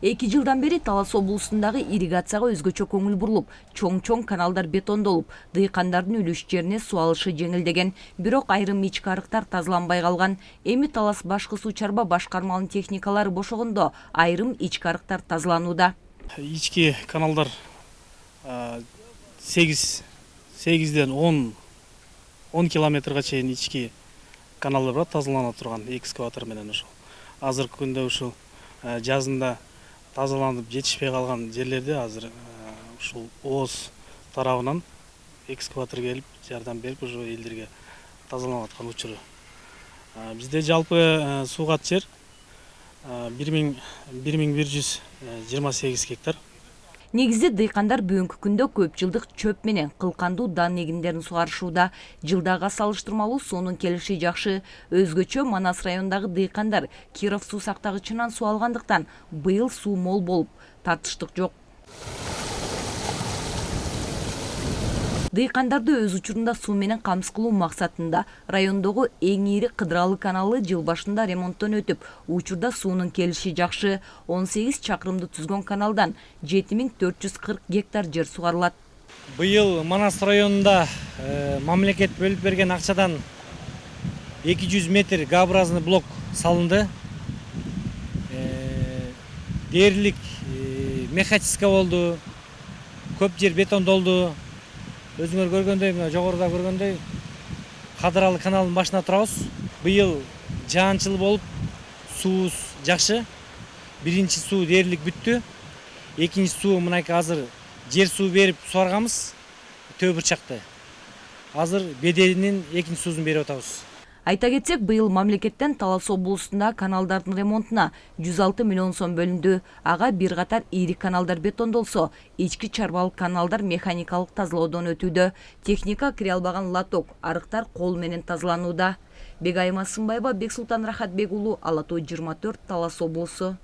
2 жылдан бери Талас облусундагы ирригацияга өзгөчө көңүл бурулуп, чоң каналдар бетондолуп, дыйкандардын үлүш жерине суу алышы жеңилдеген. Бирок айрым ички арыктар тазаланбай калган. Эми Талас башкы суу чарба башкармалынын техникалары бошогондо айрым ички арыктар тазаланууда. Ички каналдар 8ден 10 километрге чейин ички каналдар бар, тазалана турган экскаватор менен ошол. Азыркы күндө ушул жазында тазаланып жетишпей калган жерлерде азыр ушул ооз тарабынан экскаватор келип жардам берип уже элдерге тазаланып аткан учуру. Бизде жалпы суугат жер 1128 гектар. Негизде дыйкандар бүгүнкү күндө көп жылдык чөп менен кылкандуу дан эгиндерин сугарышууда. Жылдага салыштырмалуу суунун келиши жакшы. Өзгөчө Манас районундагы дыйкандар Киров суу сактагычынан суу алгандыктан быйыл суу мол болуп, тартыштык жок. Дыйкандарды өз учурунда суу менен камсыз кылуу максатында райондогу эң ири Кыдыралы каналы жыл башында ремонттон өтүп, учурда суунун келиши жакшы. 18 чакырымды түзгөн каналдан 7440 гектар жер сугарылат. Быйыл Манас районунда мамлекет бөлүп берген акчадан 200 метр Г-образный блок салынды. Дээрлик механическа болду, көп жер бетондолду. Өзүңөр көргөндөй, мына жогоруда көргөндөй, Кадыралы каналынын башына турабыз. Быйыл жаанчыл болуп, суубуз жакшы. Биринчи суу дээрлик бүттү. Экинчи суу мынайкы азыр жер суу берип суарганбыз. Төө бурчакты. Азыр беделинин экинчи суусун берип атабыз. Айта кетсек, быйыл мамлекеттен Талас облусунда каналдардын ремонтуна 106 миллион сом бөлүндү. Ага бир катар ири каналдар бетондолсо, ички чарбалык каналдар механикалык тазалоодон өтүүдө. Техника кире албаган лоток, арыктар кол менен тазаланууда. Бегайма Сымбаева, Бексултан Рахатбек уулу, Ала Тоо 24, Талас облусу.